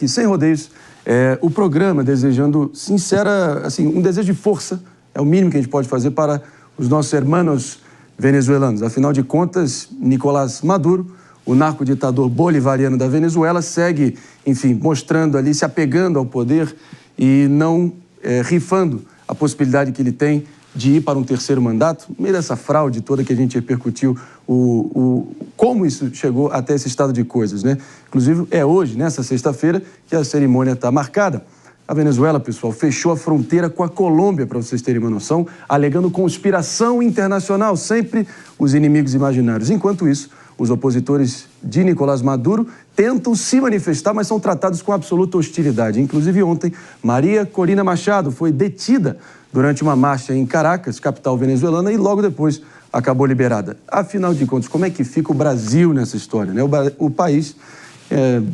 E sem rodeios, o programa desejando sincera, assim, um desejo de força, é o mínimo que a gente pode fazer para os nossos hermanos venezuelanos. Afinal de contas, Nicolás Maduro, o narcoditador bolivariano da Venezuela, segue, enfim, mostrando ali, se apegando ao poder e não rifando a possibilidade que ele tem de ir para um terceiro mandato, no meio dessa fraude toda que a gente repercutiu, como isso chegou até esse estado de coisas, né? Inclusive, é hoje, nessa sexta-feira, que a cerimônia está marcada. A Venezuela, pessoal, fechou a fronteira com a Colômbia, para vocês terem uma noção, alegando conspiração internacional, sempre os inimigos imaginários. Enquanto isso, os opositores de Nicolás Maduro tentam se manifestar, mas são tratados com absoluta hostilidade. Inclusive, ontem, Maria Corina Machado foi detida durante uma marcha em Caracas, capital venezuelana, e logo depois acabou liberada. Afinal de contas, como é que fica o Brasil nessa história, né? O país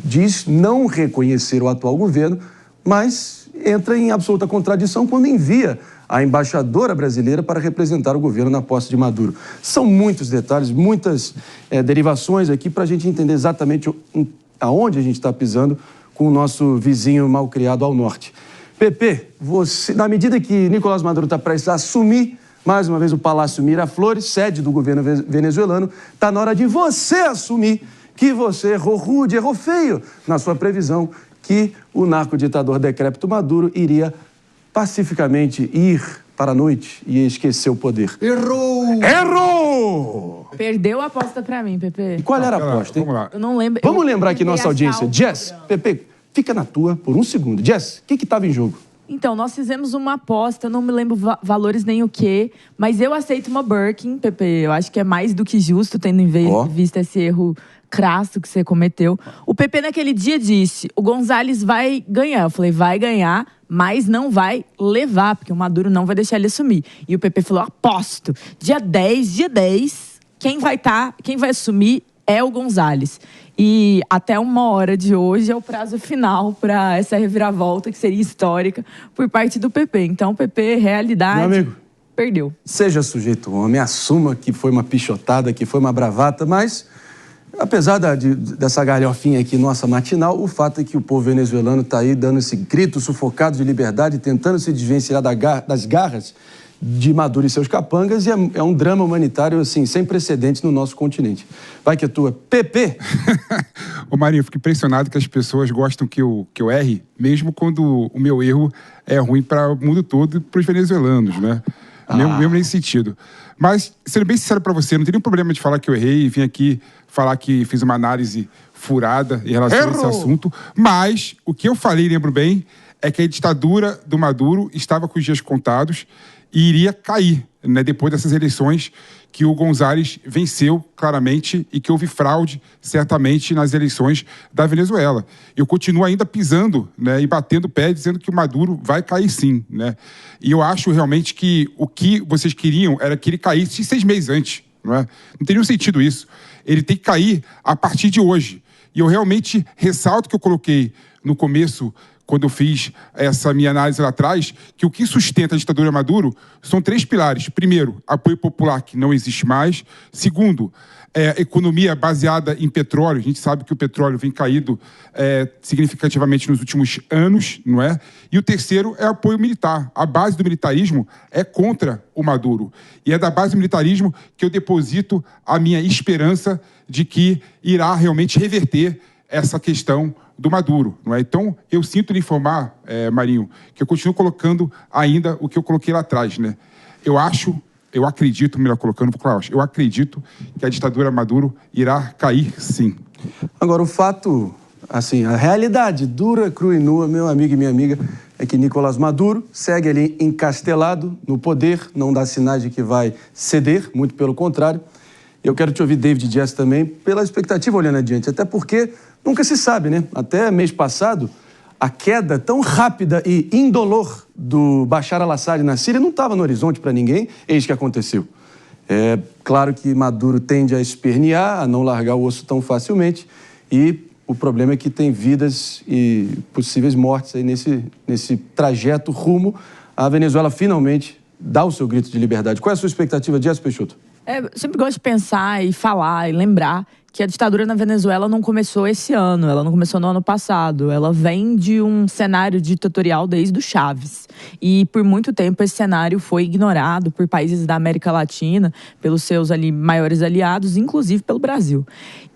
diz não reconhecer o atual governo, mas entra em absoluta contradição quando envia a embaixadora brasileira para representar o governo na posse de Maduro. São muitos detalhes, muitas derivações aqui para a gente entender exatamente aonde a gente está pisando com o nosso vizinho malcriado ao norte. Pepe, você, na medida que Nicolás Maduro está prestes a assumir mais uma vez o Palácio Miraflores, sede do governo venezuelano, está na hora de você assumir que você errou rude, errou feio na sua previsão que o narcoditador decrépito Maduro iria pacificamente ir para a noite e esquecer o poder. Errou! Errou! Perdeu a aposta pra mim, Pepe. E qual era a aposta, hein? Vamos lá. Eu não lembro. Vamos lembrar aqui nossa audiência. Jess, Pepe, fica na tua por um segundo. Jess, o que estava em jogo? Então, nós fizemos uma aposta, eu não me lembro valores nem o quê, mas eu aceito uma Birkin, Pepe. Eu acho que é mais do que justo, tendo em vista esse erro crasso que você cometeu. O Pepe naquele dia disse, o Gonzalez vai ganhar. Eu falei, vai ganhar, mas não vai levar, porque o Maduro não vai deixar ele assumir. E o Pepe falou, aposto, dia 10, quem vai assumir é o Gonzalez. E até 1h de hoje é o prazo final para essa reviravolta, que seria histórica, por parte do Pepe. Então, Pepe, realidade, meu amigo, perdeu. Seja sujeito homem, assuma que foi uma pichotada, que foi uma bravata, mas, apesar dessa galhofinha aqui nossa matinal, o fato é que o povo venezuelano está aí dando esse grito sufocado de liberdade, tentando se desvencilhar das garras de Maduro e seus capangas, e é um drama humanitário, assim, sem precedentes no nosso continente. Vai que é tua. Pepe! Ô Marinho, eu fico impressionado que as pessoas gostam que eu erre, mesmo quando o meu erro é ruim para o mundo todo e para os venezuelanos, né? Mesmo nesse sentido. Mas, sendo bem sincero para você, não tem nenhum problema de falar que eu errei e vim aqui falar que fiz uma análise furada em relação a esse assunto. Mas, o que eu falei, lembro bem, é que a ditadura do Maduro estava com os dias contados e iria cair, né, depois dessas eleições que o Gonzalez venceu claramente e que houve fraude, certamente, nas eleições da Venezuela. Eu continuo ainda pisando, né, e batendo o pé, dizendo que o Maduro vai cair sim, né? E eu acho realmente que o que vocês queriam era que ele caísse 6 meses antes, não é? Não teria sentido isso. Ele tem que cair a partir de hoje. E eu realmente ressalto que eu coloquei no começo, quando eu fiz essa minha análise lá atrás, que o que sustenta a ditadura Maduro são 3 pilares. Primeiro, apoio popular, que não existe mais. Segundo, economia baseada em petróleo. A gente sabe que o petróleo vem caído significativamente nos últimos anos, não é? E o terceiro é apoio militar. A base do militarismo é contra o Maduro. E é da base do militarismo que eu deposito a minha esperança de que irá realmente reverter essa questão do Maduro, não é? Então, eu sinto lhe informar, Marinho, que eu continuo colocando ainda o que eu coloquei lá atrás, né? Eu acredito, melhor colocando, eu acredito que a ditadura Maduro irá cair, sim. Agora, o fato, assim, a realidade dura, crua e nua, meu amigo e minha amiga, é que Nicolás Maduro segue ali encastelado no poder, não dá sinais de que vai ceder, muito pelo contrário. Eu quero te ouvir, David Jess, também, pela expectativa olhando adiante, até porque nunca se sabe, né? Até mês passado, a queda tão rápida e indolor do Bashar al-Assad na Síria não estava no horizonte para ninguém, eis que aconteceu. É claro que Maduro tende a espernear, a não largar o osso tão facilmente, e o problema é que tem vidas e possíveis mortes aí nesse trajeto rumo à Venezuela finalmente dar o seu grito de liberdade. Qual é a sua expectativa, Jess Peixoto? Eu sempre gosto de pensar e falar e lembrar que a ditadura na Venezuela não começou esse ano, ela não começou no ano passado. Ela vem de um cenário ditatorial desde o Chávez. E por muito tempo esse cenário foi ignorado por países da América Latina, pelos seus maiores aliados, inclusive pelo Brasil.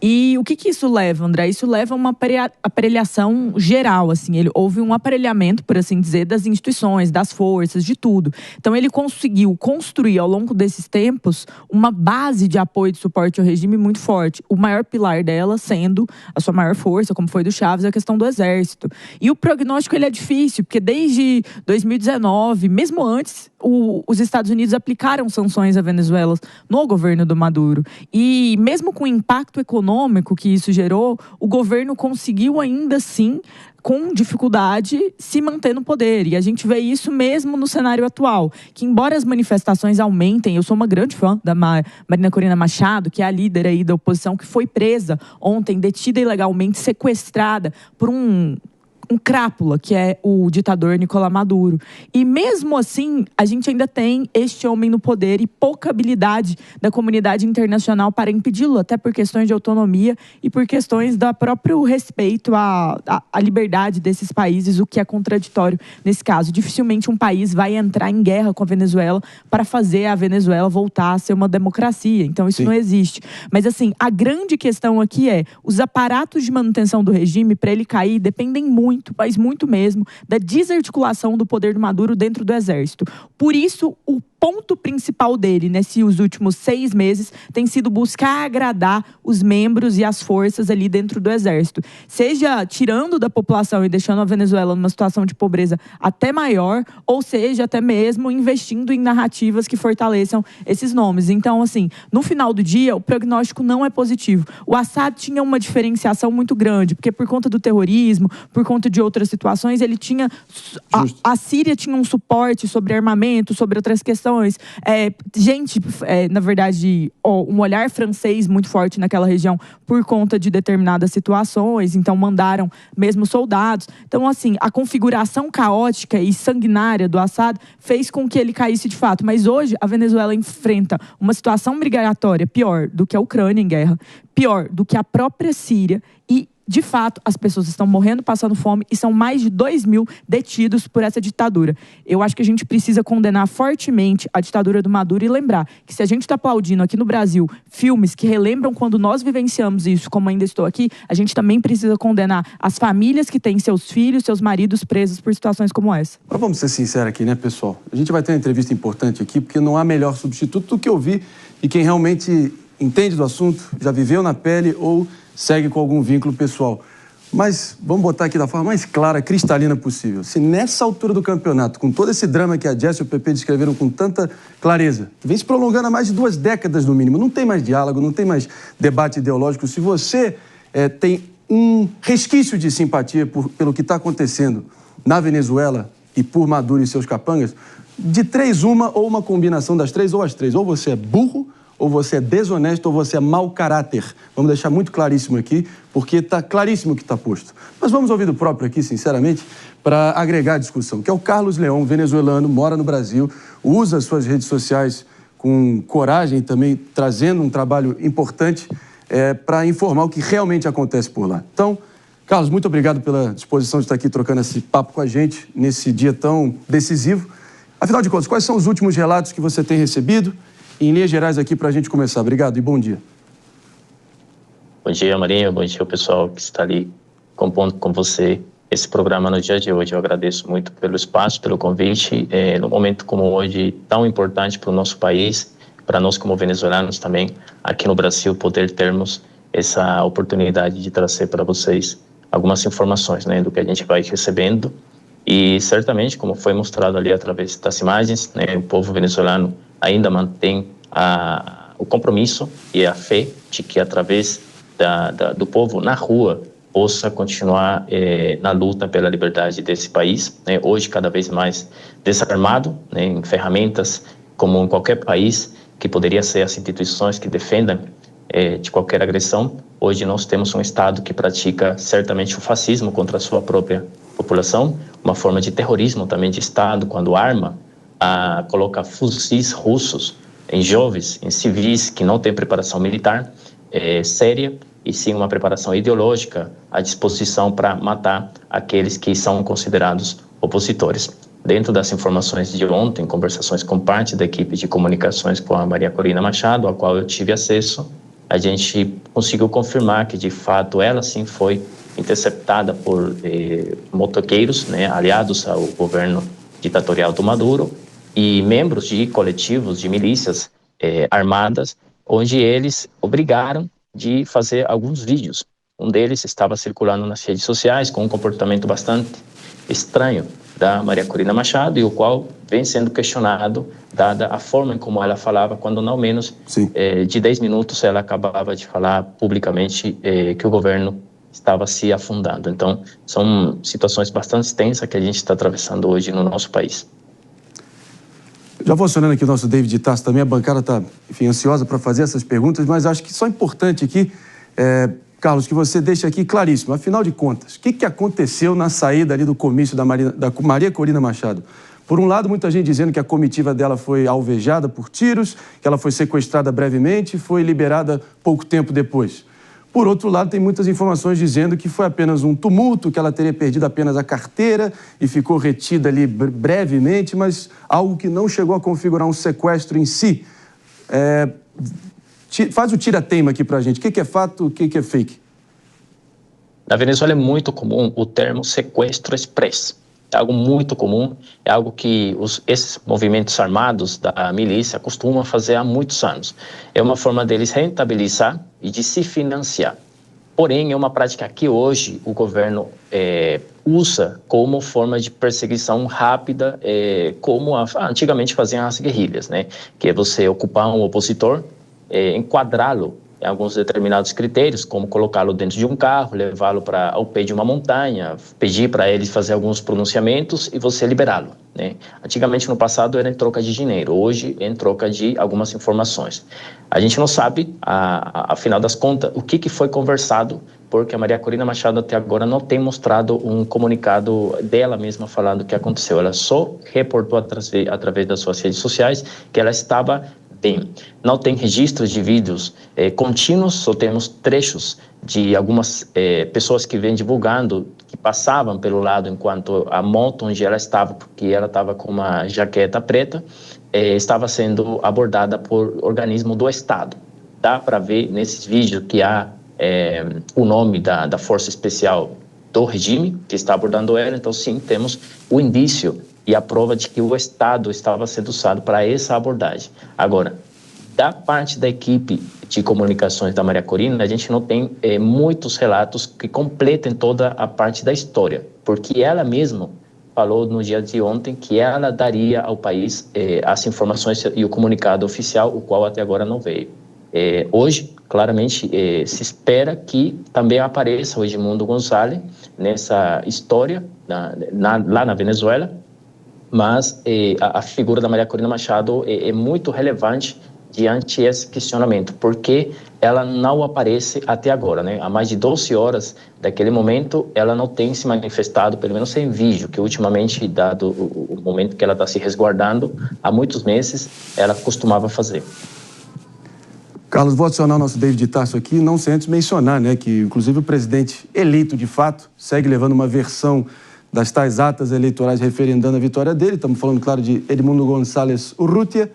E o que isso leva, André? Isso leva a uma aparelhação geral, assim. Houve um aparelhamento, por assim dizer, das instituições, das forças, de tudo. Então ele conseguiu construir, ao longo desses tempos, uma base de apoio e de suporte ao regime muito forte. O maior pilar dela sendo a sua maior força, como foi do Chávez, a questão do exército. E o prognóstico ele é difícil, porque desde 2019, mesmo antes, os Estados Unidos aplicaram sanções à Venezuela no governo do Maduro. E mesmo com o impacto econômico que isso gerou, o governo conseguiu ainda assim, com dificuldade, se manter no poder. E a gente vê isso mesmo no cenário atual. Que embora as manifestações aumentem, eu sou uma grande fã da Marina Corina Machado, que é a líder aí da oposição, que foi presa ontem, detida ilegalmente, sequestrada por um crápula, que é o ditador Nicolás Maduro. E mesmo assim, a gente ainda tem este homem no poder e pouca habilidade da comunidade internacional para impedi-lo, até por questões de autonomia e por questões do próprio respeito à liberdade desses países, o que é contraditório nesse caso. Dificilmente um país vai entrar em guerra com a Venezuela para fazer a Venezuela voltar a ser uma democracia. Então isso não existe. Mas assim, a grande questão aqui é, os aparatos de manutenção do regime, para ele cair, dependem muito, mas muito mesmo, da desarticulação do poder do Maduro dentro do exército. Por isso, o ponto principal dele, nesses últimos 6 meses, tem sido buscar agradar os membros e as forças ali dentro do exército. Seja tirando da população e deixando a Venezuela numa situação de pobreza até maior, ou seja, até mesmo investindo em narrativas que fortaleçam esses nomes. Então, assim, no final do dia, o prognóstico não é positivo. O Assad tinha uma diferenciação muito grande, porque por conta do terrorismo, por conta de outras situações, ele tinha... A Síria tinha um suporte sobre armamento, sobre outras questões. Na verdade, um olhar francês muito forte naquela região por conta de determinadas situações, então mandaram mesmo soldados. Então, assim, a configuração caótica e sanguinária do Assad fez com que ele caísse de fato. Mas hoje, a Venezuela enfrenta uma situação migratória pior do que a Ucrânia em guerra, pior do que a própria Síria e, de fato, as pessoas estão morrendo, passando fome e são mais de 2.000 detidos por essa ditadura. Eu acho que a gente precisa condenar fortemente a ditadura do Maduro e lembrar que se a gente está aplaudindo aqui no Brasil filmes que relembram quando nós vivenciamos isso, como ainda estou aqui, a gente também precisa condenar as famílias que têm seus filhos, seus maridos presos por situações como essa. Mas vamos ser sinceros aqui, né, pessoal? A gente vai ter uma entrevista importante aqui, porque não há melhor substituto do que ouvir e quem realmente entende do assunto, já viveu na pele ou segue com algum vínculo pessoal. Mas vamos botar aqui da forma mais clara, cristalina possível. Se nessa altura do campeonato, com todo esse drama que a Jess e o PP descreveram com tanta clareza, que vem se prolongando há mais de 2 décadas no mínimo, não tem mais diálogo, não tem mais debate ideológico, se você tem um resquício de simpatia pelo que está acontecendo na Venezuela e por Maduro e seus capangas, de 3 ou uma combinação das 3 ou as 3. Ou você é burro, ou você é desonesto, ou você é mau caráter. Vamos deixar muito claríssimo aqui, porque está claríssimo o que está posto. Mas vamos ouvir do próprio aqui, sinceramente, para agregar a discussão, que é o Carlos Leão, venezuelano, mora no Brasil, usa suas redes sociais com coragem também, trazendo um trabalho importante para informar o que realmente acontece por lá. Então, Carlos, muito obrigado pela disposição de estar aqui trocando esse papo com a gente nesse dia tão decisivo. Afinal de contas, quais são os últimos relatos que você tem recebido? Em linhas gerais aqui para a gente começar. Obrigado e bom dia. Bom dia, Marinho. Bom dia, o pessoal que está ali compondo com você esse programa no dia de hoje. Eu agradeço muito pelo espaço, pelo convite. Num momento como hoje, tão importante para o nosso país, para nós como venezuelanos também, aqui no Brasil, poder termos essa oportunidade de trazer para vocês algumas informações, né, do que a gente vai recebendo. E certamente, como foi mostrado ali através das imagens, né, o povo venezuelano ainda mantém o compromisso e a fé de que através do povo na rua possa continuar na luta pela liberdade desse país, né? Hoje cada vez mais desarmado, né, em ferramentas como em qualquer país que poderia ser as instituições que defendam de qualquer agressão. Hoje nós temos um Estado que pratica certamente o fascismo contra a sua própria população, uma forma de terrorismo também de Estado, quando arma, coloca fuzis russos em jovens, em civis que não têm preparação militar, séria, e sim uma preparação ideológica à disposição para matar aqueles que são considerados opositores. Dentro das informações de ontem, conversações com parte da equipe de comunicações com a Maria Corina Machado, a qual eu tive acesso, a gente conseguiu confirmar que, de fato, ela sim foi interceptada por motoqueiros, né, aliados ao governo ditatorial do Maduro, e membros de coletivos de milícias armadas, onde eles obrigaram de fazer alguns vídeos. Um deles estava circulando nas redes sociais com um comportamento bastante estranho da Maria Corina Machado, e o qual vem sendo questionado, dada a forma em como ela falava, quando não menos de 10 minutos ela acabava de falar publicamente que o governo estava se afundando. Então, são situações bastante tensas que a gente está atravessando hoje no nosso país. Já vou acionando aqui o nosso David Tasso também, a bancada está, enfim, ansiosa para fazer essas perguntas, mas acho que só importante aqui, Carlos, que você deixe aqui claríssimo, afinal de contas, o que aconteceu na saída ali do comício da Maria Corina Machado? Por um lado, muita gente dizendo que a comitiva dela foi alvejada por tiros, que ela foi sequestrada brevemente e foi liberada pouco tempo depois. Por outro lado, tem muitas informações dizendo que foi apenas um tumulto, que ela teria perdido apenas a carteira e ficou retida ali brevemente, mas algo que não chegou a configurar um sequestro em si. Faz o tira-teima aqui pra gente. O que é fato, o que é fake? Na Venezuela é muito comum o termo sequestro express. É algo muito comum, é algo que esses movimentos armados da milícia costumam fazer há muitos anos. É uma forma deles rentabilizar e de se financiar. Porém, é uma prática que hoje o governo usa como forma de perseguição rápida, como antigamente faziam as guerrilhas, né? Que é você ocupar um opositor, enquadrá-lo em alguns determinados critérios, como colocá-lo dentro de um carro, levá-lo ao pé de uma montanha, pedir para ele fazer alguns pronunciamentos e você liberá-lo, né? Antigamente, no passado, era em troca de dinheiro, hoje em troca de algumas informações. A gente não sabe, afinal das contas, o que foi conversado, porque a Maria Corina Machado até agora não tem mostrado um comunicado dela mesma falando o que aconteceu. Ela só reportou através das suas redes sociais que ela estava bem. Não tem registros de vídeos contínuos, só temos trechos de algumas pessoas que vêm divulgando, que passavam pelo lado enquanto a moto onde ela estava, porque ela estava com uma jaqueta preta, estava sendo abordada por organismo do Estado. Dá para ver nesses vídeos que há o nome da Força Especial do regime que está abordando ela. Então, sim, temos o indício e a prova de que o Estado estava sendo usado para essa abordagem. Agora, da parte da equipe de comunicações da Maria Corina, a gente não tem muitos relatos que completem toda a parte da história, porque ela mesma falou no dia de ontem que ela daria ao país as informações e o comunicado oficial, o qual até agora não veio. Hoje, claramente, se espera que também apareça o Edmundo González nessa história lá na Venezuela, mas a figura da Maria Corina Machado é muito relevante diante desse questionamento, porque ela não aparece até agora, né? Há mais de 12 horas daquele momento, ela não tem se manifestado, pelo menos em vídeo, que ultimamente, dado o momento que ela está se resguardando, há muitos meses, ela costumava fazer. Carlos, vou adicionar o nosso David Tasso aqui, não sem antes mencionar, né, que inclusive o presidente eleito de fato segue levando uma versão das tais atas eleitorais referendando a vitória dele. Estamos falando, claro, de Edmundo González Urrutia.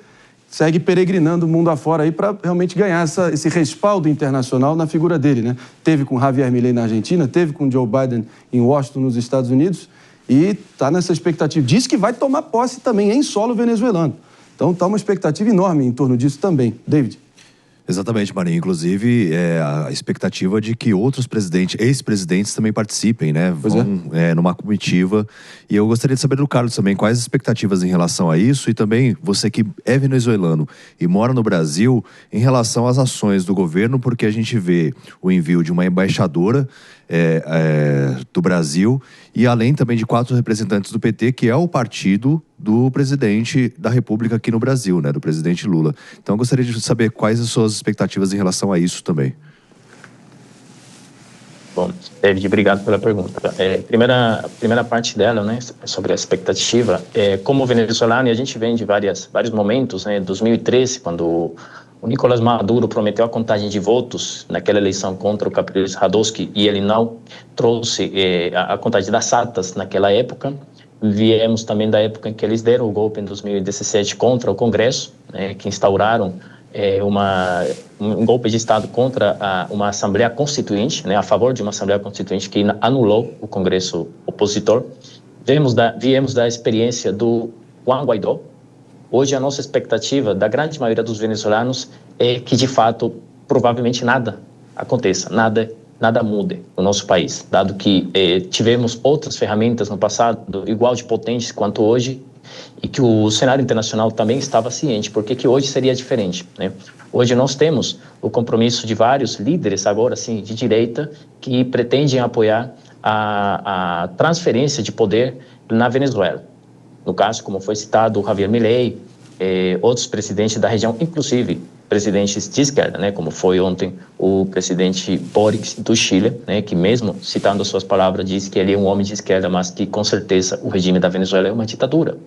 Segue peregrinando o mundo afora aí para realmente ganhar esse respaldo internacional na figura dele, né? Teve com Javier Milei na Argentina, teve com Joe Biden em Washington, nos Estados Unidos, e está nessa expectativa. Diz que vai tomar posse também em solo venezuelano. Então está uma expectativa enorme em torno disso também. David? Exatamente, Marinho. Inclusive, a expectativa de que outros ex-presidentes também participem, né? Vão numa comitiva. E eu gostaria de saber do Carlos também quais as expectativas em relação a isso, e também você que é venezuelano e mora no Brasil, em relação às ações do governo, porque a gente vê o envio de uma embaixadora do Brasil, e além também de 4 representantes do PT, que é o partido do presidente da República aqui no Brasil, né, do presidente Lula. Então eu gostaria de saber quais as suas expectativas em relação a isso também. Bom, David, obrigado pela pergunta. Primeira parte dela, né, sobre a expectativa, como venezuelano, e a gente vem de vários momentos, né, 2013, quando O Nicolás Maduro prometeu a contagem de votos naquela eleição contra o Capriles Radosky e ele não trouxe a contagem das atas naquela época. Viemos também da época em que eles deram o golpe em 2017 contra o Congresso, né, que instauraram um golpe de Estado contra uma Assembleia Constituinte, né, a favor de uma Assembleia Constituinte que anulou o Congresso opositor. Viemos da experiência do Juan Guaidó. Hoje a nossa expectativa da grande maioria dos venezuelanos é que, de fato, provavelmente nada aconteça, nada mude no nosso país, dado que tivemos outras ferramentas no passado igual de potentes quanto hoje e que o cenário internacional também estava ciente, porque que hoje seria diferente, né? Hoje nós temos o compromisso de vários líderes, agora sim, de direita, que pretendem apoiar a transferência de poder na Venezuela. No caso, como foi citado, o Javier Milei, outros presidentes da região, inclusive presidentes de esquerda, né, como foi ontem o presidente Boric do Chile, né, que mesmo citando as suas palavras disse que ele é um homem de esquerda, mas que com certeza o regime da Venezuela é uma ditadura,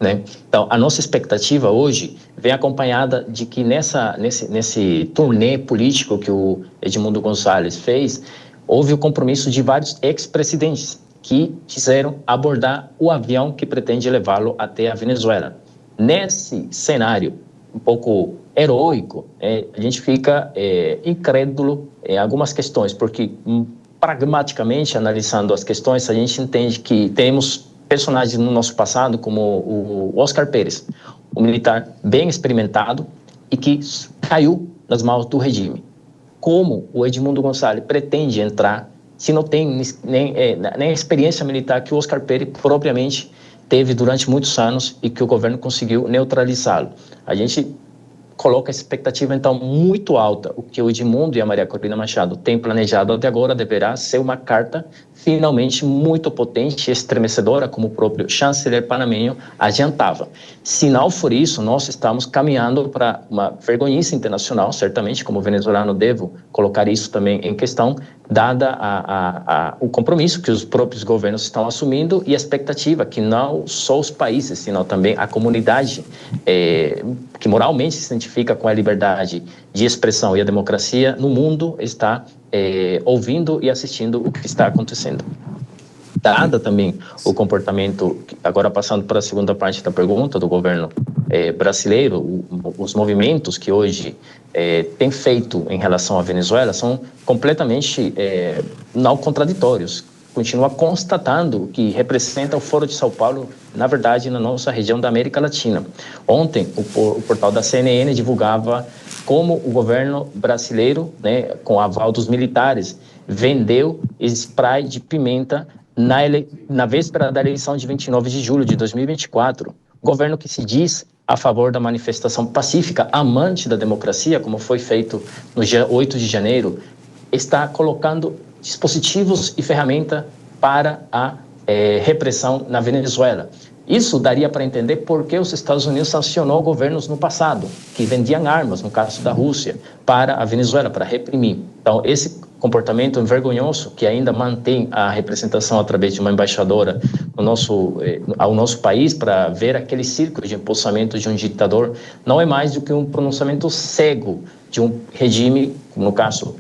né? Então, a nossa expectativa hoje vem acompanhada de que nesse turnê político que o Edmundo Gonçalves fez, houve o compromisso de vários ex-presidentes que quiseram abordar o avião que pretende levá-lo até a Venezuela. Nesse cenário um pouco heróico, a gente fica incrédulo em algumas questões, porque pragmaticamente analisando as questões, a gente entende que temos personagens no nosso passado como o Oscar Pérez, um militar bem experimentado e que caiu nas mãos do regime. Como o Edmundo Gonçalves pretende entrar se não tem nem a experiência militar que o Oscar Pérez propriamente teve durante muitos anos e que o governo conseguiu neutralizá-lo? A gente coloca a expectativa, então, muito alta. O que o Edmundo e a Maria Corina Machado têm planejado até agora deverá ser uma carta finalmente muito potente e estremecedora, como o próprio chanceler panamenho adiantava. Se não for isso, nós estamos caminhando para uma vergonhice internacional, certamente, como venezuelano devo colocar isso também em questão, dada o compromisso que os próprios governos estão assumindo e a expectativa que não só os países, senão também a comunidade que moralmente se identifica com a liberdade de expressão e a democracia no mundo está ouvindo e assistindo o que está acontecendo. Dada também o comportamento, agora passando para a segunda parte da pergunta, do governo brasileiro, os movimentos que hoje tem feito em relação à Venezuela são completamente não contraditórios. Continua constatando que representa o Foro de São Paulo, na verdade, na nossa região da América Latina. Ontem, o portal da CNN divulgava como o governo brasileiro, né, com o aval dos militares, vendeu spray de pimenta na véspera da eleição de 29 de julho de 2024. Governo que se diz a favor da manifestação pacífica, amante da democracia, como foi feito no dia 8 de janeiro, está colocando dispositivos e ferramenta para a repressão na Venezuela. Isso daria para entender por que os Estados Unidos sancionou governos no passado, que vendiam armas, no caso da Rússia, para a Venezuela, para reprimir. Então, esse comportamento vergonhoso, que ainda mantém a representação através de uma embaixadora ao nosso país, para ver aquele círculo de empossamento de um ditador, não é mais do que um pronunciamento cego de um regime, como no caso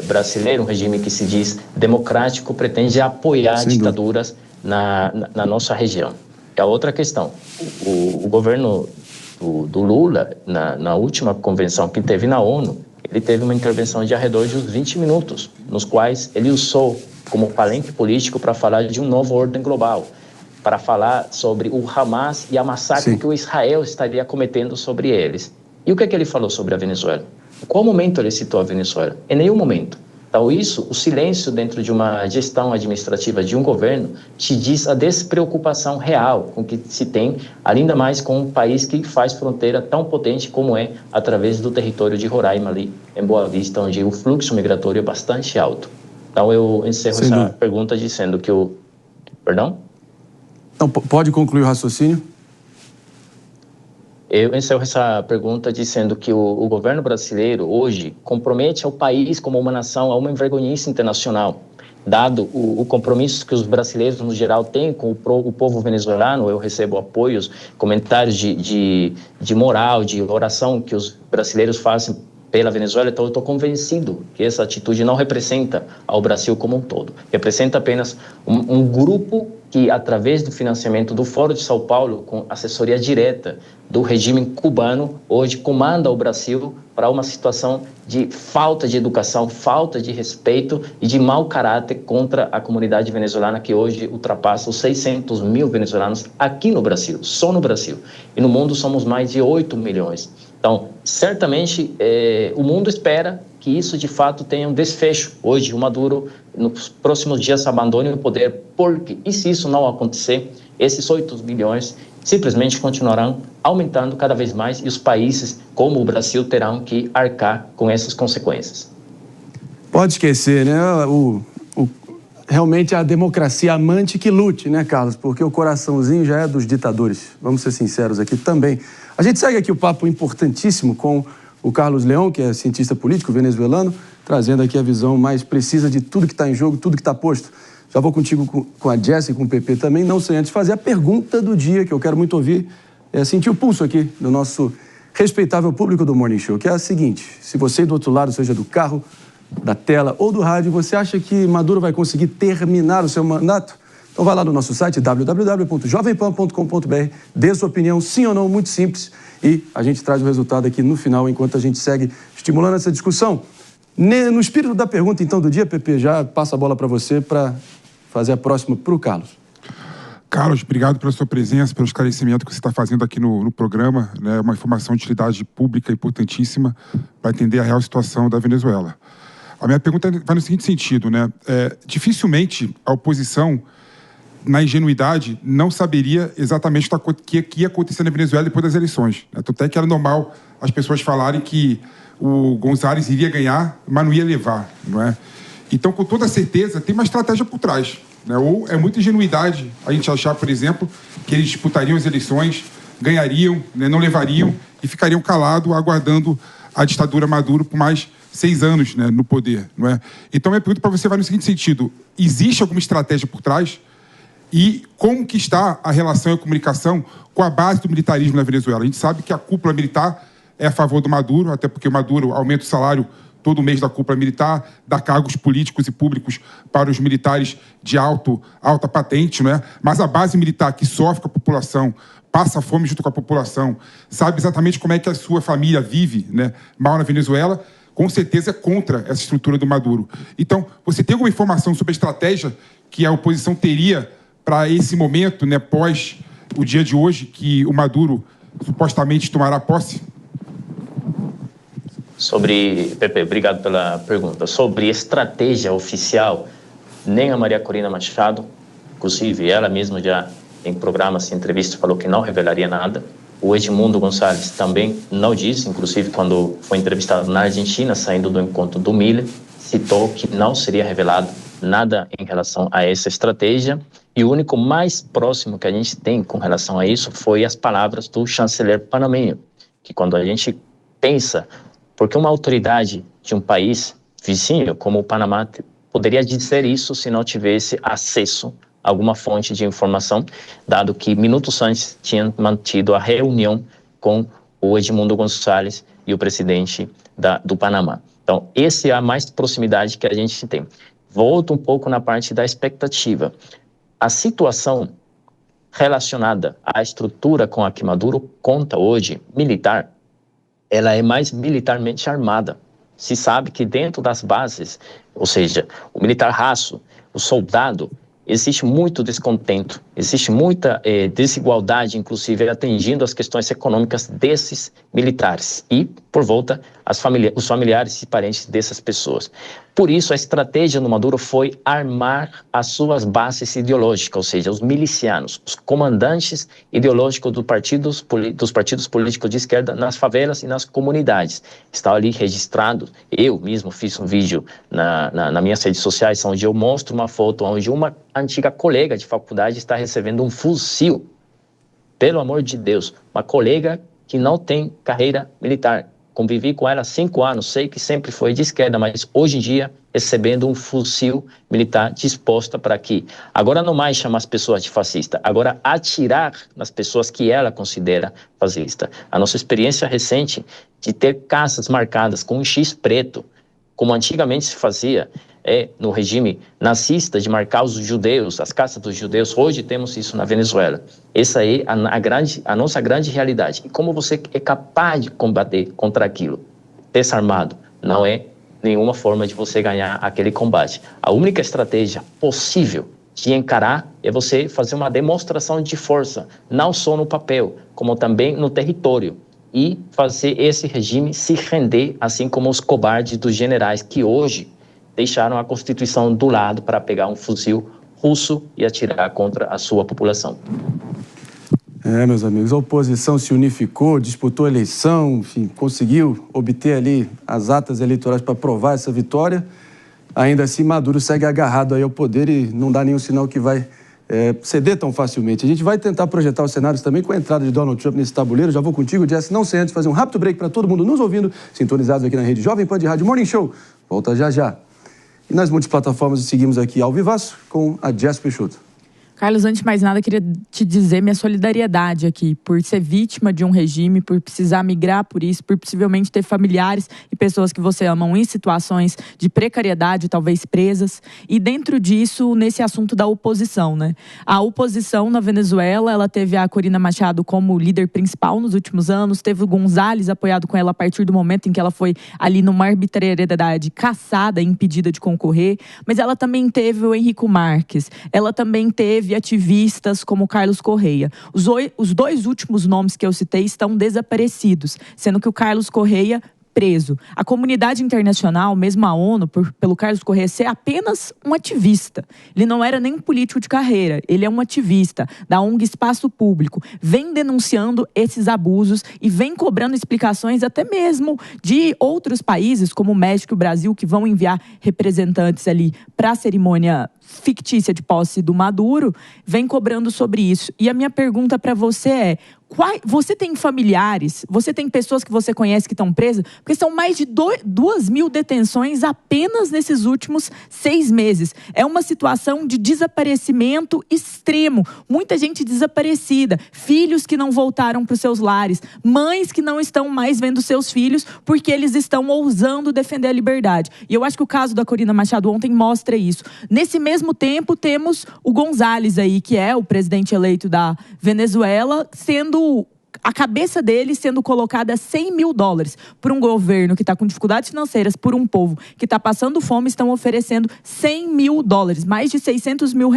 brasileiro, um regime que se diz democrático, pretende apoiar ditaduras na nossa região. E a outra questão, o governo do Lula, na última convenção que teve na ONU, ele teve uma intervenção de arredor de uns 20 minutos, nos quais ele usou como palanque político para falar de um novo ordem global, para falar sobre o Hamas e a massacre que o Israel estaria cometendo sobre eles. E o que ele falou sobre a Venezuela? Em qual momento ele citou a Venezuela? Em nenhum momento. Então, o silêncio dentro de uma gestão administrativa de um governo te diz a despreocupação real com que se tem, ainda mais com um país que faz fronteira tão potente como é através do território de Roraima, ali em Boa Vista, onde o fluxo migratório é bastante alto. Então, eu encerro essa pergunta dizendo que o... Perdão? Então, pode concluir o raciocínio? Eu encerro essa pergunta dizendo que o governo brasileiro hoje compromete ao país como uma nação a uma vergonhice internacional. dado o compromisso que os brasileiros, no geral, têm com o povo venezuelano. Eu recebo apoios, comentários de moral, de oração que os brasileiros fazem pela Venezuela, então eu estou convencido que essa atitude não representa ao Brasil como um todo. Representa apenas um grupo que, através do financiamento do Fórum de São Paulo, com assessoria direta do regime cubano, hoje comanda o Brasil para uma situação de falta de educação, falta de respeito e de mau caráter contra a comunidade venezuelana, que hoje ultrapassa os 600 mil venezuelanos aqui no Brasil, só no Brasil. E no mundo somos mais de 8 milhões. Então, certamente, o mundo espera que isso, de fato, tenha um desfecho. Hoje, o Maduro, nos próximos dias, abandone o poder, porque, e se isso não acontecer, esses 8 milhões simplesmente continuarão aumentando cada vez mais e os países, como o Brasil, terão que arcar com essas consequências. Pode esquecer, né? Realmente a democracia amante que lute, né, Carlos? Porque o coraçãozinho já é dos ditadores. Vamos ser sinceros aqui também. A gente segue aqui o papo importantíssimo com o Carlos León, que é cientista político venezuelano, trazendo aqui a visão mais precisa de tudo que está em jogo, tudo que está posto. Já vou contigo com a Jess e com o PP também, não sem antes fazer a pergunta do dia, que eu quero muito ouvir, sentir o pulso aqui do nosso respeitável público do Morning Show, que é a seguinte: se você do outro lado, seja do carro, da tela ou do rádio, você acha que Maduro vai conseguir terminar o seu mandato? Então vai lá no nosso site www.jovempan.com.br, dê sua opinião, sim ou não, muito simples, e a gente traz o resultado aqui no final, enquanto a gente segue estimulando essa discussão. No espírito da pergunta, então, do dia, Pepe, já passa a bola para você para fazer a próxima para o Carlos. Carlos, obrigado pela sua presença, pelo esclarecimento que você está fazendo aqui no programa, né? Uma informação de utilidade pública importantíssima para entender a real situação da Venezuela. A minha pergunta vai no seguinte sentido, né? Dificilmente a oposição, na ingenuidade, não saberia exatamente o que ia acontecer na Venezuela depois das eleições, né? Tanto é que era normal as pessoas falarem que o González iria ganhar, mas não ia levar, não é? Então, com toda certeza, tem uma estratégia por trás, né? Ou é muita ingenuidade a gente achar, por exemplo, que eles disputariam as eleições, ganhariam, né, não levariam e ficariam calados, aguardando a ditadura Maduro por mais 6 anos, né, no poder, não é? Então, minha pergunta para você vai no seguinte sentido: existe alguma estratégia por trás? E como que está a relação e a comunicação com a base do militarismo na Venezuela? A gente sabe que a cúpula militar é a favor do Maduro, até porque o Maduro aumenta o salário todo mês da cúpula militar, dá cargos políticos e públicos para os militares de alta patente, não é? Mas a base militar que sofre com a população, passa fome junto com a população, sabe exatamente como é que a sua família vive, né, mal na Venezuela, com certeza é contra essa estrutura do Maduro. Então, você tem alguma informação sobre a estratégia que a oposição teria para esse momento, né, pós o dia de hoje, que o Maduro supostamente tomará posse? Pepe, obrigado pela pergunta. Sobre estratégia oficial, nem a Maria Corina Machado, inclusive ela mesma já em programas e entrevistas falou que não revelaria nada. O Edmundo Gonçalves também não disse, inclusive quando foi entrevistado na Argentina, saindo do encontro do Miller, citou que não seria revelado nada em relação a essa estratégia. E o único mais próximo que a gente tem com relação a isso foi as palavras do chanceler panamenho, que quando a gente pensa, porque uma autoridade de um país vizinho, como o Panamá, poderia dizer isso se não tivesse acesso a alguma fonte de informação, dado que minutos antes tinham mantido a reunião com o Edmundo Gonçalves e o presidente do Panamá. Então, essa é a mais proximidade que a gente tem. Volto um pouco na parte da expectativa. A situação relacionada à estrutura com a que Maduro conta hoje, militar, ela é mais militarmente armada. Se sabe que dentro das bases, ou seja, o militar raso, o soldado, existe muito descontento, existe muita desigualdade, inclusive atingindo as questões econômicas desses militares e, por volta, os familiares e parentes dessas pessoas. Por isso, a estratégia do Maduro foi armar as suas bases ideológicas, ou seja, os milicianos, os comandantes ideológicos dos partidos políticos de esquerda nas favelas e nas comunidades. Estão ali registrados. Eu mesmo fiz um vídeo nas minhas redes sociais onde eu mostro uma foto onde uma antiga colega de faculdade está recebendo um fuzil. Pelo amor de Deus, uma colega que não tem carreira militar, convivi com ela há 5 anos, sei que sempre foi de esquerda, mas hoje em dia recebendo um fuzil militar disposta para quê? Agora não mais chamar as pessoas de fascista, agora atirar nas pessoas que ela considera fascista. A nossa experiência recente de ter casas marcadas com um X preto, como antigamente se fazia no regime nazista, de marcar os judeus, as casas dos judeus. Hoje temos isso na Venezuela. Essa é a nossa grande realidade. E como você é capaz de combater contra aquilo? Desarmado. Não é nenhuma forma de você ganhar aquele combate. A única estratégia possível de encarar é você fazer uma demonstração de força, não só no papel, como também no território. E fazer esse regime se render, assim como os cobardes dos generais que hoje deixaram a Constituição do lado para pegar um fuzil russo e atirar contra a sua população. Meus amigos, a oposição se unificou, disputou a eleição, enfim, conseguiu obter ali as atas eleitorais para aprovar essa vitória. Ainda assim, Maduro segue agarrado aí ao poder e não dá nenhum sinal que vai ceder tão facilmente. A gente vai tentar projetar os cenários também com a entrada de Donald Trump nesse tabuleiro. Já vou contigo, Jess, não sem antes fazer um rápido break para todo mundo nos ouvindo, sintonizados aqui na rede Jovem Pan de Rádio Morning Show. Volta já já. E nas multiplataformas seguimos aqui ao vivaço com a Jess Peixoto. Carlos, antes de mais nada, queria te dizer minha solidariedade aqui por ser vítima de um regime, por precisar migrar por isso, por possivelmente ter familiares e pessoas que você ama em situações de precariedade, talvez presas. E dentro disso, nesse assunto da oposição, né? A oposição na Venezuela, ela teve a Corina Machado como líder principal nos últimos anos, teve o González apoiado com ela a partir do momento em que ela foi ali numa arbitrariedade caçada, impedida de concorrer, mas ela também teve o Henrico Marques, ela também teve ativistas como Carlos Correia. Os 2 últimos nomes que eu citei estão desaparecidos, sendo que o Carlos Correia preso. A comunidade internacional, mesmo a ONU, pelo Carlos Correia ser apenas um ativista. Ele não era nem um político de carreira, ele é um ativista da ONG Espaço Público. Vem denunciando esses abusos e vem cobrando explicações até mesmo de outros países, como o México e o Brasil, que vão enviar representantes ali para a cerimônia fictícia de posse do Maduro, vem cobrando sobre isso. E a minha pergunta para você é: você tem familiares, você tem pessoas que você conhece que estão presas? Porque são mais de 2.000 detenções apenas nesses últimos 6 meses. É uma situação de desaparecimento extremo. Muita gente desaparecida, filhos que não voltaram para os seus lares, mães que não estão mais vendo seus filhos porque eles estão ousando defender a liberdade. E eu acho que o caso da Corina Machado ontem mostra isso. Nesse mesmo tempo, temos o González aí, que é o presidente eleito da Venezuela, sendo a cabeça dele sendo colocada a $100 mil por um governo que está com dificuldades financeiras, por um povo que está passando fome, estão oferecendo $100 mil, mais de R$600 mil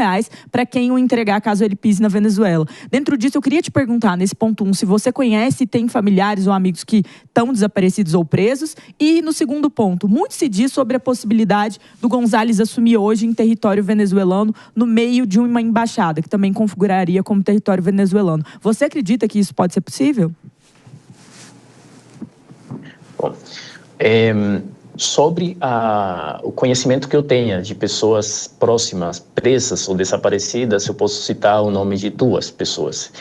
para quem o entregar caso ele pise na Venezuela. Dentro disso, eu queria te perguntar, nesse ponto 1, se você conhece e tem familiares ou amigos que estão desaparecidos ou presos, e no segundo ponto, muito se diz sobre a possibilidade do González assumir hoje em território venezuelano, no meio de uma embaixada, que também configuraria como território venezuelano. Você acredita que isso pode ser possível? Bom, sobre o conhecimento que eu tenho de pessoas próximas, presas ou desaparecidas, eu posso citar o nome de 2 pessoas.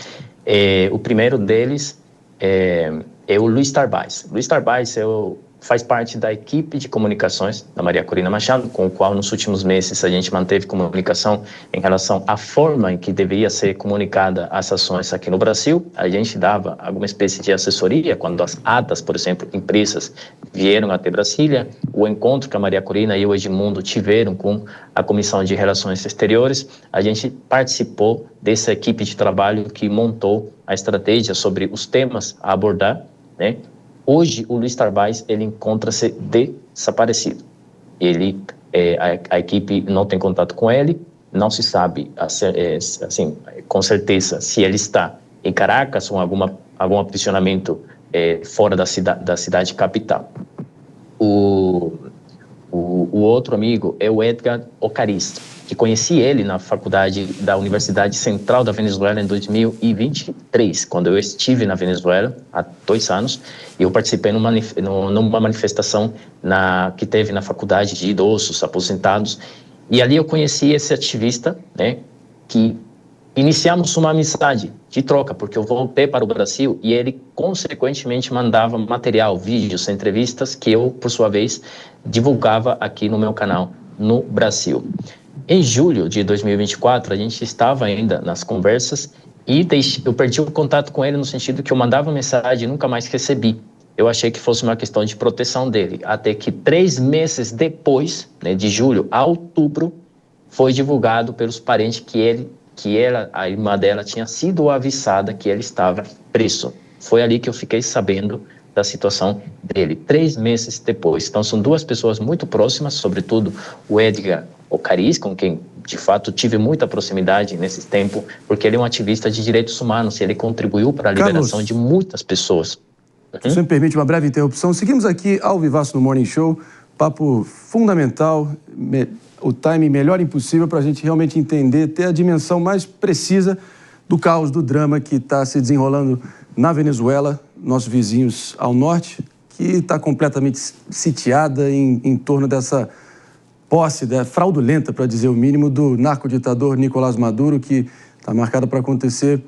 O primeiro deles é o Luiz Tarbais. Luiz Tarbais faz parte da equipe de comunicações da Maria Corina Machado, com o qual nos últimos meses a gente manteve comunicação em relação à forma em que deveria ser comunicada as ações aqui no Brasil. A gente dava alguma espécie de assessoria quando as atas, por exemplo, impressas, vieram até Brasília. O encontro que a Maria Corina e o Edmundo tiveram com a Comissão de Relações Exteriores, a gente participou dessa equipe de trabalho que montou a estratégia sobre os temas a abordar, né? Hoje, o Luiz Tarbais, ele encontra-se desaparecido. A equipe não tem contato com ele, não se sabe, assim, com certeza, se ele está em Caracas ou algum aprisionamento fora da cidade capital. O outro amigo é o Edgar Ocaristo, que conheci ele na faculdade da Universidade Central da Venezuela em 2023, quando eu estive na Venezuela há 2 anos, e eu participei numa manifestação que teve na faculdade de idosos aposentados, e ali eu conheci esse ativista, né, que iniciamos uma amizade de troca, porque eu voltei para o Brasil e ele, consequentemente, mandava material, vídeos, entrevistas que eu, por sua vez, divulgava aqui no meu canal no Brasil. Em julho de 2024, a gente estava ainda nas conversas e eu perdi o contato com ele no sentido que eu mandava mensagem e nunca mais recebi. Eu achei que fosse uma questão de proteção dele, até que 3 meses depois, né, de julho a outubro, foi divulgado pelos parentes que a irmã dela tinha sido avisada que ele estava preso. Foi ali que eu fiquei sabendo da situação dele, 3 meses depois. Então, são 2 pessoas muito próximas, sobretudo o Edgar Ocariz, com quem, de fato, tive muita proximidade nesse tempo, porque ele é um ativista de direitos humanos e ele contribuiu para a liberação de muitas pessoas. Se você me permite uma breve interrupção, seguimos aqui ao vivaço no Morning Show, papo fundamental, o timing melhor impossível para a gente realmente entender, ter a dimensão mais precisa do caos, do drama que está se desenrolando na Venezuela, nossos vizinhos ao norte, que está completamente sitiada em torno dessa posse fraudulenta, para dizer o mínimo, do narcoditador Nicolás Maduro, que está marcada para acontecer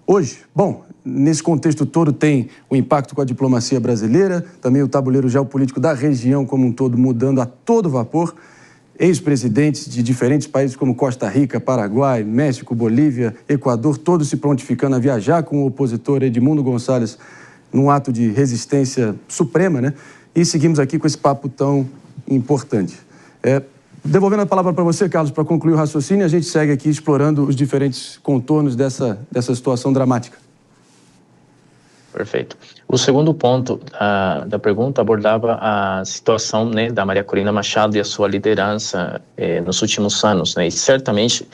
hoje. Bom, nesse contexto todo tem o impacto com a diplomacia brasileira, também o tabuleiro geopolítico da região como um todo mudando a todo vapor. Ex-presidentes de diferentes países como Costa Rica, Paraguai, México, Bolívia, Equador, todos se prontificando a viajar com o opositor Edmundo Gonçalves num ato de resistência suprema, né? E seguimos aqui com esse papo tão importante. Devolvendo a palavra para você, Carlos, para concluir o raciocínio, a gente segue aqui explorando os diferentes contornos dessa situação dramática. Perfeito. O segundo ponto da pergunta abordava a situação, né, da Maria Corina Machado e a sua liderança nos últimos anos, né? E certamente,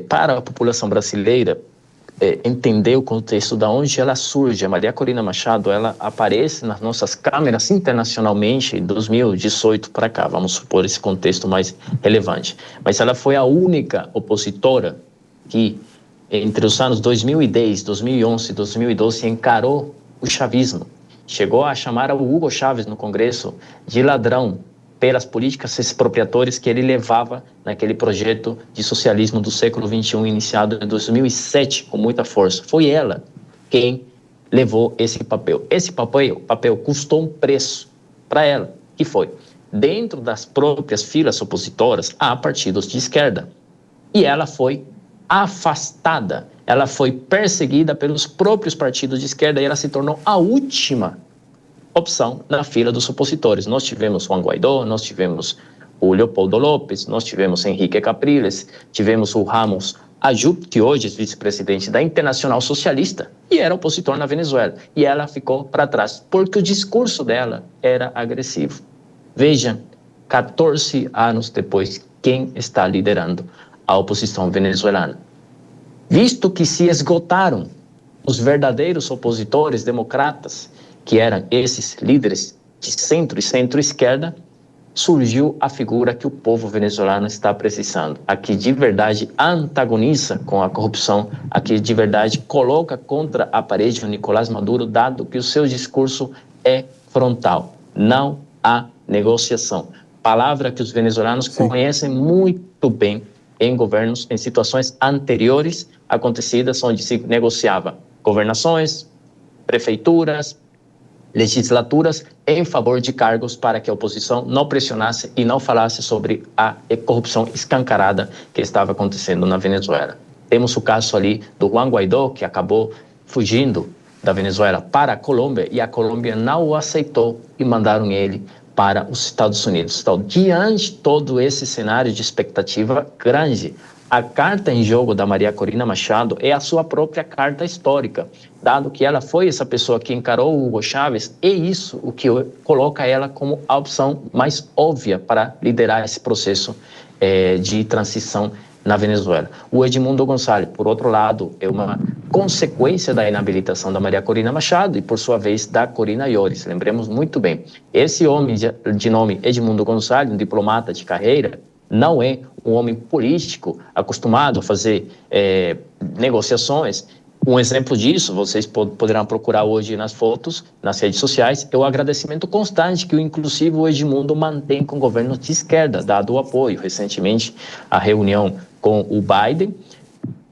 para a população brasileira, entender o contexto de onde ela surge. A Maria Corina Machado, ela aparece nas nossas câmeras internacionalmente em 2018 para cá, vamos supor esse contexto mais relevante. Mas ela foi a única opositora que, entre os anos 2010, 2011 e 2012, encarou o chavismo. Chegou a chamar o Hugo Chávez no Congresso de ladrão pelas políticas expropriatórias que ele levava naquele projeto de socialismo do século XXI, iniciado em 2007, com muita força. Foi ela quem levou esse papel. Esse papel custou um preço para ela, que foi, dentro das próprias filas opositoras, há partidos de esquerda. E ela foi afastada, ela foi perseguida pelos próprios partidos de esquerda e ela se tornou a última opção na fila dos opositores. Nós tivemos Juan Guaidó, nós tivemos o Leopoldo López, nós tivemos Henrique Capriles, tivemos o Ramos Ayub, que hoje é vice-presidente da Internacional Socialista e era opositor na Venezuela. E ela ficou para trás, porque o discurso dela era agressivo. Veja, 14 anos depois, quem está liderando a oposição venezuelana? Visto que se esgotaram os verdadeiros opositores democratas, que eram esses líderes de centro e centro-esquerda, surgiu a figura que o povo venezuelano está precisando, a que de verdade antagoniza com a corrupção, a que de verdade coloca contra a parede o Nicolás Maduro, dado que o seu discurso é frontal. Não há negociação. Palavra que os venezuelanos conhecem muito bem em governos, em situações anteriores acontecidas, onde se negociava governações, prefeituras, legislaturas em favor de cargos para que a oposição não pressionasse e não falasse sobre a corrupção escancarada que estava acontecendo na Venezuela. Temos o caso ali do Juan Guaidó, que acabou fugindo da Venezuela para a Colômbia e a Colômbia não o aceitou e mandaram ele para os Estados Unidos. Então, diante de todo esse cenário de expectativa grande, a carta em jogo da Maria Corina Machado é a sua própria carta histórica, dado que ela foi essa pessoa que encarou o Hugo Chávez, é isso o que coloca ela como a opção mais óbvia para liderar esse processo de transição na Venezuela. O Edmundo Gonçalves, por outro lado, é uma consequência da inabilitação da Maria Corina Machado e, por sua vez, da Corina Yoris. Lembremos muito bem, esse homem de nome Edmundo Gonçalves, um diplomata de carreira, não é um homem político acostumado a fazer negociações. Um exemplo disso, vocês poderão procurar hoje nas fotos, nas redes sociais, é o agradecimento constante que, inclusive, o Edmundo mantém com governos de esquerda, dado o apoio. Recentemente, a reunião com o Biden,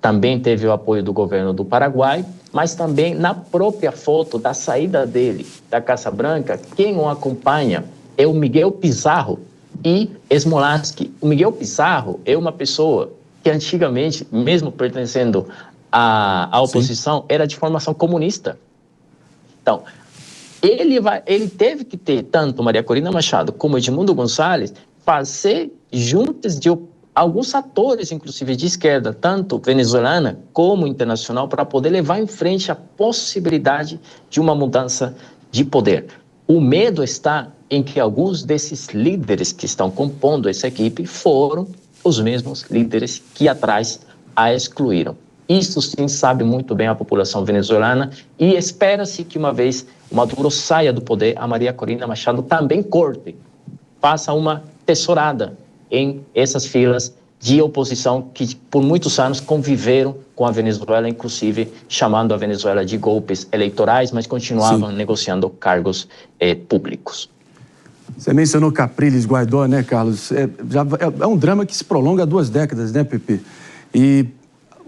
também teve o apoio do governo do Paraguai, mas também na própria foto da saída dele da Casa Branca, quem o acompanha é o Miguel Pizarro e Smolansky. O Miguel Pizarro é uma pessoa que antigamente, mesmo pertencendo à oposição, Sim. era de formação comunista. Então, ele teve que ter, tanto Maria Corina Machado como Edmundo Gonçalves, fazer juntas de alguns atores, inclusive de esquerda, tanto venezuelana como internacional, para poder levar em frente a possibilidade de uma mudança de poder. O medo está em que alguns desses líderes que estão compondo essa equipe foram os mesmos líderes que atrás a excluíram. Isso sim sabe muito bem a população venezuelana e espera-se que uma vez o Maduro saia do poder, a Maria Corina Machado também corte, faça uma tesourada em essas filas de oposição que por muitos anos conviveram com a Venezuela, inclusive chamando a Venezuela de golpes eleitorais, mas continuavam Sim. negociando cargos públicos. Você mencionou Capriles Guaidó, né, Carlos? É um drama que se prolonga há 2 décadas, né, Pepe? E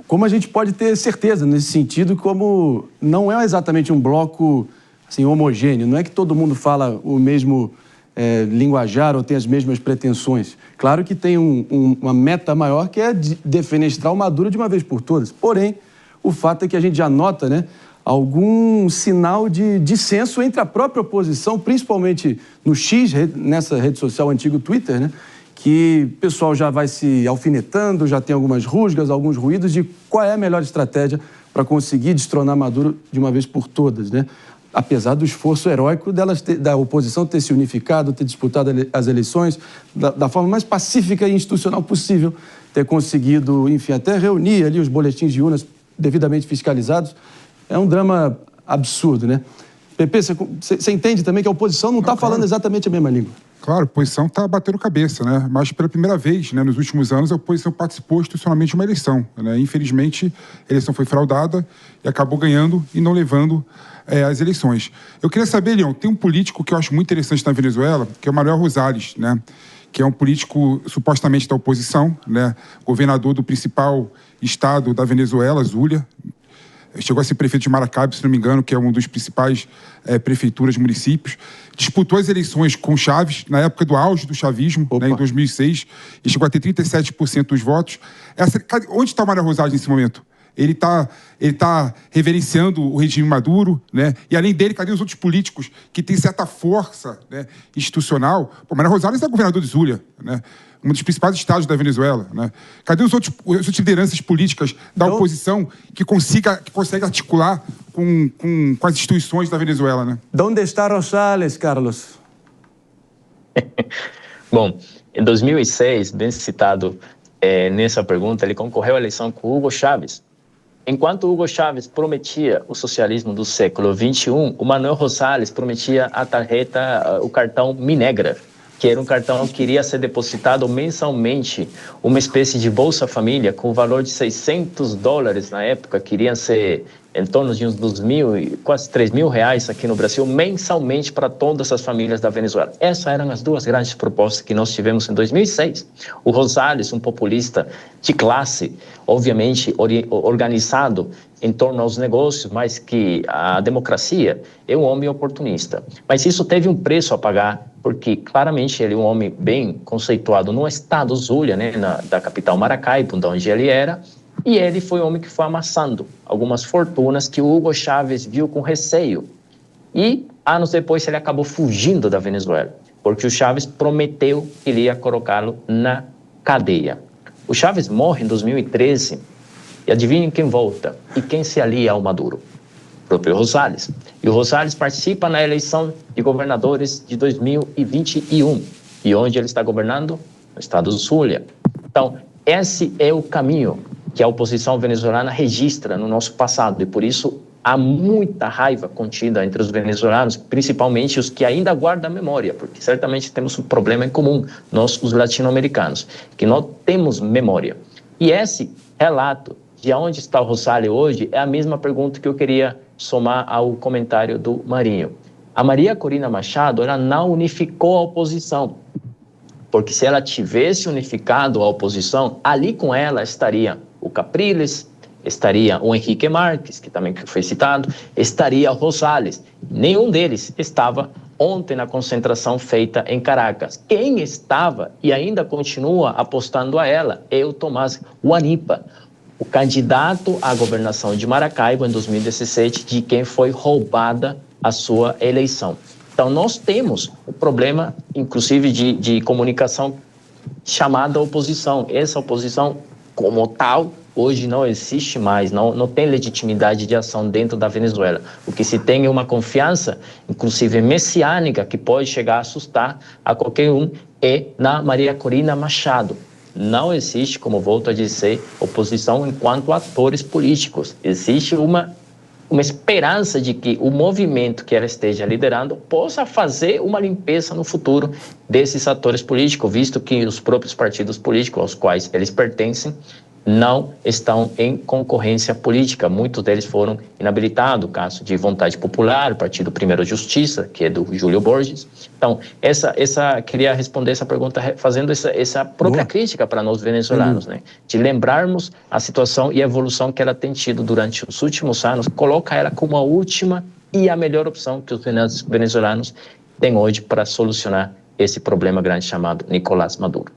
como a gente pode ter certeza nesse sentido, como não é exatamente um bloco assim, homogêneo, não é que todo mundo fala o mesmo linguajar ou tem as mesmas pretensões. Claro que tem uma meta maior que é defenestrar o Maduro de uma vez por todas. Porém, o fato é que a gente já nota, né, algum sinal de dissenso entre a própria oposição, principalmente no X, nessa rede social antiga Twitter, né, que o pessoal já vai se alfinetando, já tem algumas rusgas, alguns ruídos de qual é a melhor estratégia para conseguir destronar Maduro de uma vez por todas, né? Apesar do esforço heróico da oposição ter se unificado, ter disputado as eleições da forma mais pacífica e institucional possível, ter conseguido, enfim, até reunir ali os boletins de urnas devidamente fiscalizados, é um drama absurdo, né? Pepe, você entende também que a oposição não está falando exatamente a mesma língua? Claro, a oposição está batendo cabeça, né? Mas pela primeira vez, né, nos últimos anos, a oposição participou institucionalmente de uma eleição, né? Infelizmente, a eleição foi fraudada e acabou ganhando e não levando as eleições. Eu queria saber, Leon, tem um político que eu acho muito interessante na Venezuela, que é o Manuel Rosales, né? Que é um político supostamente da oposição, né? Governador do principal estado da Venezuela, Zulia. Chegou a ser prefeito de Maracaibo, se não me engano, que é um dos principais prefeituras, municípios. Disputou as eleições com Chávez, na época do auge do chavismo, né, em 2006, e chegou a ter 37% dos votos. Onde está o Manuel Rosales nesse momento? Ele tá reverenciando o regime Maduro, né? E além dele, cadê os outros políticos que têm certa força, né, institucional? Pô, Manuel Rosales é governador de Zulia, né? Um dos principais estados da Venezuela, né? Cadê as outras lideranças políticas da oposição que consegue articular com as instituições da Venezuela, né? Onde está Rosales, Carlos? Bom, em 2006, bem citado nessa pergunta, ele concorreu à eleição com Hugo Chávez. Enquanto Hugo Chávez prometia o socialismo do século XXI, o Manuel Rosales prometia a tarjeta, o cartão Minegra, que era um cartão que iria ser depositado mensalmente, uma espécie de Bolsa Família com o valor de $600 na época, que iriam ser em torno de uns 2.000, quase 3.000 reais aqui no Brasil, mensalmente para todas as famílias da Venezuela. Essas eram as 2 grandes propostas que nós tivemos em 2006. O Rosales, um populista de classe, obviamente organizado em torno aos negócios, mas que a democracia é um homem oportunista. Mas isso teve um preço a pagar, porque claramente ele é um homem bem conceituado no estado Zulia, né, da capital Maracaibo, de onde ele era, e ele foi o homem que foi amassando algumas fortunas que o Hugo Chávez viu com receio. E, anos depois, ele acabou fugindo da Venezuela, porque o Chávez prometeu que ele ia colocá-lo na cadeia. O Chávez morre em 2013, e adivinhem quem volta e quem se alia ao Maduro? O próprio Rosales. E o Rosales participa na eleição de governadores de 2021. E onde ele está governando? No estado do Zulia. Então, esse é o caminho que a oposição venezuelana registra no nosso passado, e por isso há muita raiva contida entre os venezuelanos, principalmente os que ainda guardam a memória, porque certamente temos um problema em comum, nós, os latino-americanos, que não temos memória. E esse relato de onde está o Rosales hoje é a mesma pergunta que eu queria somar ao comentário do Marinho. A Maria Corina Machado, ela não unificou a oposição, porque se ela tivesse unificado a oposição, ali com ela estaria o Capriles, estaria o Henrique Marques, que também foi citado, estaria o Rosales. Nenhum deles estava ontem na concentração feita em Caracas. Quem estava e ainda continua apostando a ela é o Tomás Guanipa, o candidato à governação de Maracaibo em 2017, de quem foi roubada a sua eleição. Então, nós temos o problema, inclusive, de comunicação chamada oposição. Essa oposição, como tal, hoje não existe mais, não tem legitimidade de ação dentro da Venezuela. O que se tem é uma confiança, inclusive messiânica, que pode chegar a assustar a qualquer um, é na Maria Corina Machado. Não existe, como volto a dizer, oposição enquanto atores políticos. Existe uma esperança de que o movimento que ela esteja liderando possa fazer uma limpeza no futuro desses atores políticos, visto que os próprios partidos políticos aos quais eles pertencem não estão em concorrência política. Muitos deles foram inabilitados, o caso de Vontade Popular, o Partido Primeiro Justiça, que é do Júlio Borges. Então, queria responder essa pergunta fazendo essa própria crítica para nós venezuelanos, né? De lembrarmos a situação e a evolução que ela tem tido durante os últimos anos, coloca ela como a última e a melhor opção que os venezuelanos têm hoje para solucionar esse problema grande chamado Nicolás Maduro.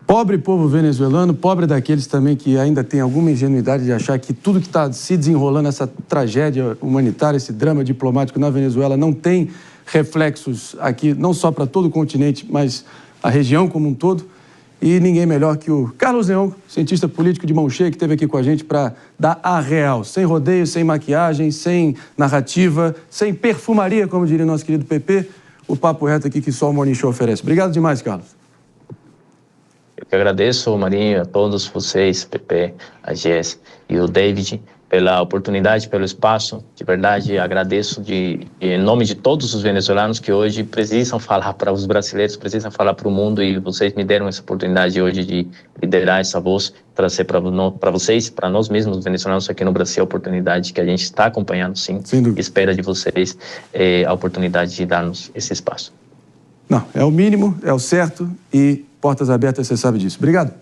Pobre povo venezuelano, pobre daqueles também que ainda tem alguma ingenuidade de achar que tudo que está se desenrolando, essa tragédia humanitária, esse drama diplomático na Venezuela, não tem reflexos aqui, não só para todo o continente, mas a região como um todo. E ninguém melhor que o Carlos Leon, cientista político de mão cheia, que esteve aqui com a gente para dar a real, sem rodeio, sem maquiagem, sem narrativa, sem perfumaria, como diria nosso querido PP, o papo reto aqui que só o Morning Show oferece. Obrigado demais, Carlos. Eu que agradeço, Marinho, a todos vocês, Pepe, a Jess e o David, pela oportunidade, pelo espaço. De verdade, agradeço em nome de todos os venezuelanos que hoje precisam falar para os brasileiros, precisam falar para o mundo, e vocês me deram essa oportunidade hoje de liderar essa voz, trazer para vocês, para nós mesmos, os venezuelanos aqui no Brasil, a oportunidade que a gente está acompanhando, sim. Espera de vocês a oportunidade de dar-nos esse espaço. Não, é o mínimo, é o certo e portas abertas, você sabe disso. Obrigado.